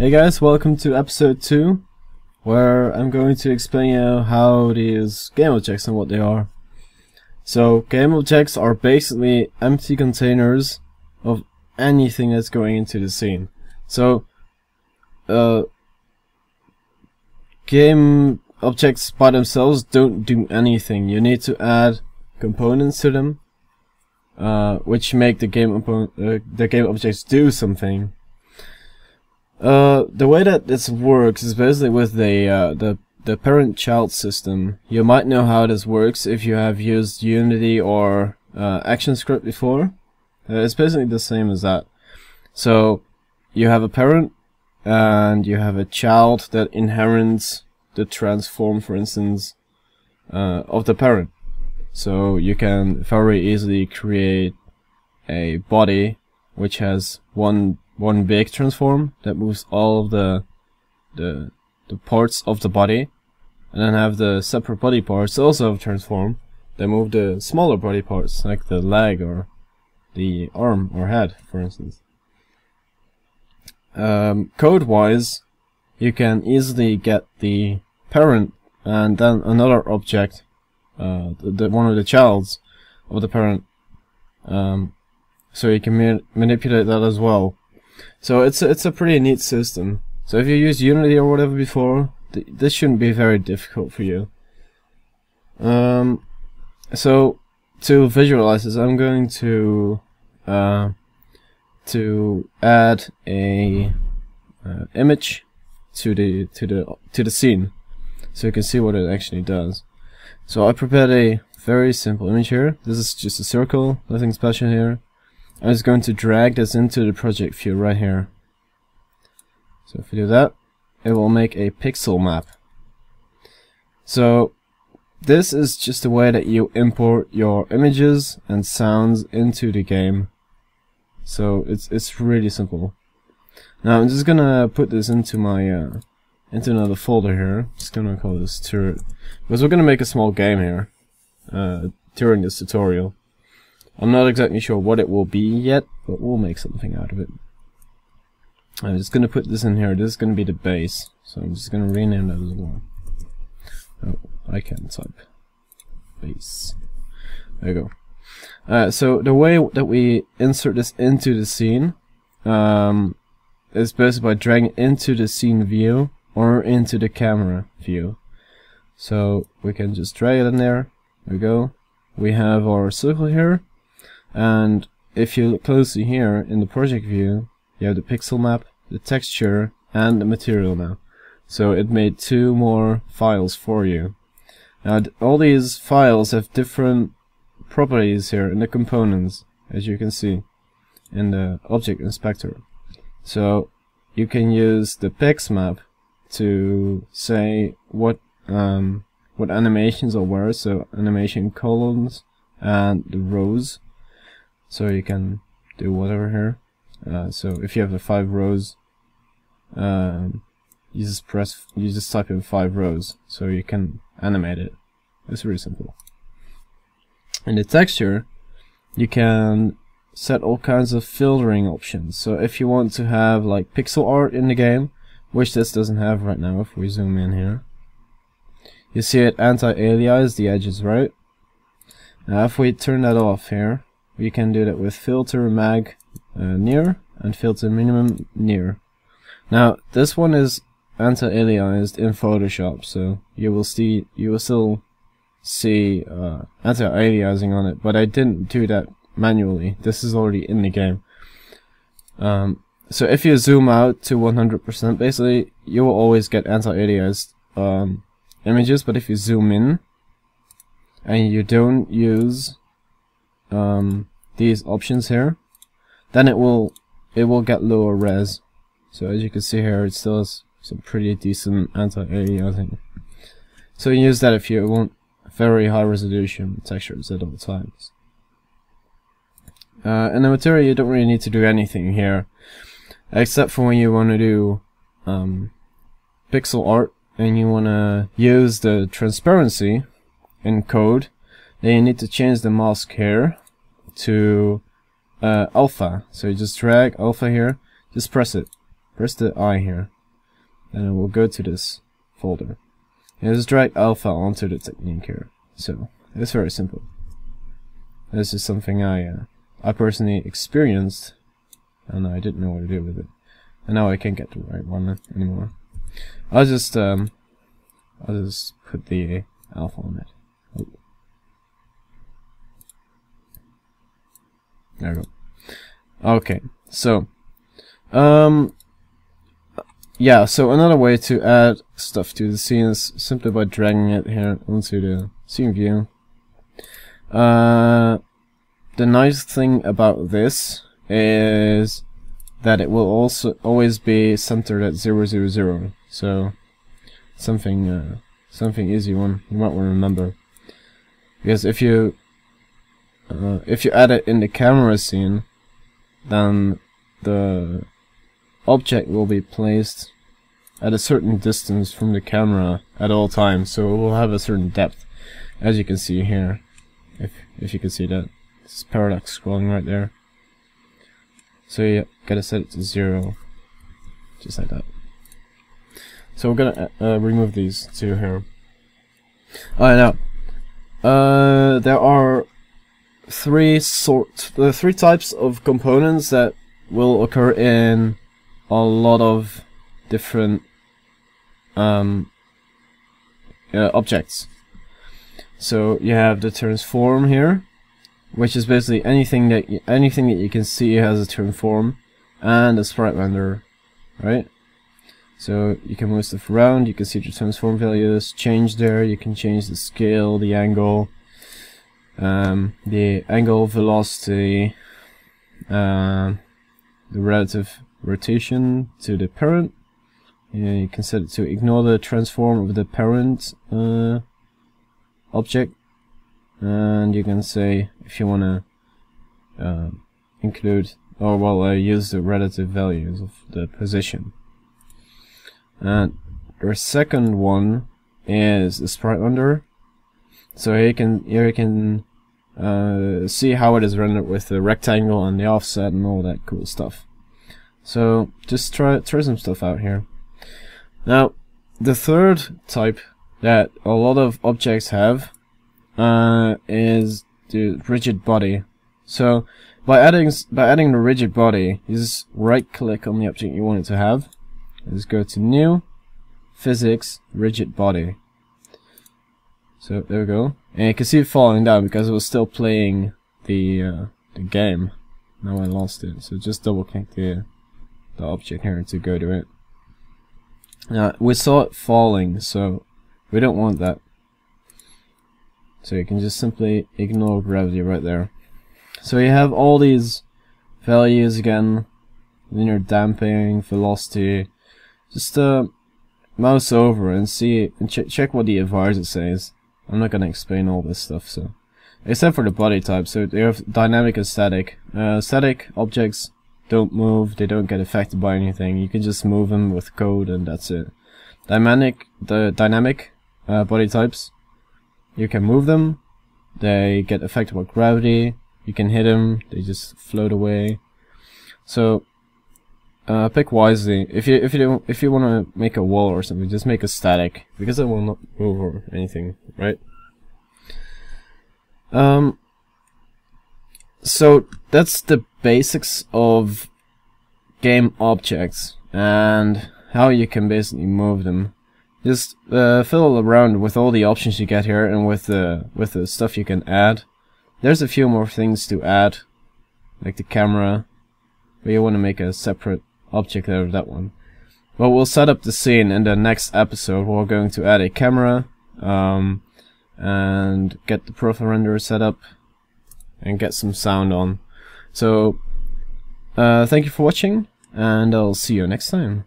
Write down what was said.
Hey guys, welcome to episode 2, where I'm going to explain you how to use GameObjects and what they are. So, GameObjects are basically empty containers of anything that's going into the scene. So, GameObjects by themselves don't do anything. You need to add components to them, which make the GameObjects do something. The way that this works is basically with the parent-child system. You might know how this works if you have used Unity or ActionScript before. It's basically the same as that. So you have a parent and you have a child that inherits the transform, for instance, of the parent. So you can very easily create a body which has one big transform that moves all of the parts of the body, and then have the separate body parts also transform that move the smaller body parts, like the leg or the arm or head, for instance. Code-wise, you can easily get the parent and then another object, one of the childs of the parent, so you can manipulate that as well. So it's a pretty neat system. So if you used Unity or whatever before, this shouldn't be very difficult for you. So to visualize this, I'm going to add a image to the scene, so you can see what it actually does. So I prepared a very simple image here. This is just a circle, nothing special here. I'm just going to drag this into the project view right here. So if we do that, it will make a pixel map. So this is just a way that you import your images and sounds into the game. So it's really simple. Now I'm just gonna put this into my into another folder here. Just gonna call this turret, because we're gonna make a small game here during this tutorial. I'm not exactly sure what it will be yet, but we'll make something out of it. I'm just gonna put this in here. This is gonna be the base, so I'm just gonna rename that as well. Oh, I can't type base. There you go. So the way that we insert this into the scene is basically by dragging it into the scene view or into the camera view. So we can just drag it in there. There we go. We have our circle here. And if you look closely here in the project view, you have the pixel map, the texture, and the material now. So it made 2 more files for you. Now all these files have different properties here in the components, as you can see in the object inspector. So you can use the pix map to say what animations are where, so animation columns and the rows. So you can do whatever here. So if you have the 5 rows, you just type in 5 rows, so you can animate it. It's really simple. In the texture, you can set all kinds of filtering options. So if you want to have like pixel art in the game, which this doesn't have right now, if we zoom in here, you see it anti-alias the edges, right? Now if we turn that off here, we can do that with filter mag near and filter minimum near. Now this one is anti-aliased in Photoshop, so you will still see anti-aliasing on it, but I didn't do that manually. This is already in the game. So if you zoom out to 100%, basically you will always get anti-aliased images, but if you zoom in and you don't use these options here, then it will get lower res. So as you can see here, it still has some pretty decent anti-aliasing. So you use that if you want very high resolution textures at all times. In the material, you don't really need to do anything here, except for when you want to do pixel art and you want to use the transparency in code. Then you need to change the mask here to alpha. So you just drag alpha here, just press it, press the I here, and it will go to this folder. And just drag alpha onto the technique here. So it's very simple. This is something I personally experienced, and I didn't know what to do with it. And now I can't get the right one anymore. I'll just put the alpha on it. Oh. There we go. Okay, so yeah, so another way to add stuff to the scene is simply by dragging it here onto the scene view. The nice thing about this is that it will also always be centered at 0, 0, 0. So something easy one you might want to remember, because if you add it in the camera scene, then the object will be placed at a certain distance from the camera at all times, so it will have a certain depth, as you can see here. If you can see that, it's parallax scrolling right there. So you gotta set it to 0, just like that. So we're gonna remove these two here. Alright, now there are three types of components that will occur in a lot of different objects. So you have the transform here, which is basically anything that you can see has a transform, and a sprite renderer, right? So you can move stuff around, you can see the transform values change there, you can change the scale, the angle, velocity, the relative rotation to the parent. You can set it to ignore the transform of the parent object, and you can say if you want to include use the relative values of the position. And the second one is the sprite renderer. So here you can see how it is rendered with the rectangle and the offset and all that cool stuff. So just try some stuff out here. Now the third type that a lot of objects have is the rigid body. So by adding the rigid body, you just right click on the object you want it to have. Just go to New, Physics, Rigid Body. So there we go, and you can see it falling down because it was still playing the game. Now I lost it. So just double click the object here to go to it. Now we saw it falling, so we don't want that. So you can just simply ignore gravity right there. So you have all these values again: linear damping, velocity. Just mouse over and see and check what the advisor says. I'm not gonna explain all this stuff, so except for the body type. So they have dynamic and static. Static objects don't move; they don't get affected by anything. You can just move them with code, and that's it. Dynamic body types, you can move them. They get affected by gravity. You can hit them; they just float away. So pick wisely. If you want to make a wall or something, just make a static, because it will not move or anything, right? So that's the basics of game objects and how you can basically move them. Just fiddle around with all the options you get here and with the stuff you can add. There's a few more things to add, like the camera, but you want to make a separate object out of that one. But we'll set up the scene in the next episode. We're going to add a camera and get the profile renderer set up and get some sound on. So thank you for watching, and I'll see you next time.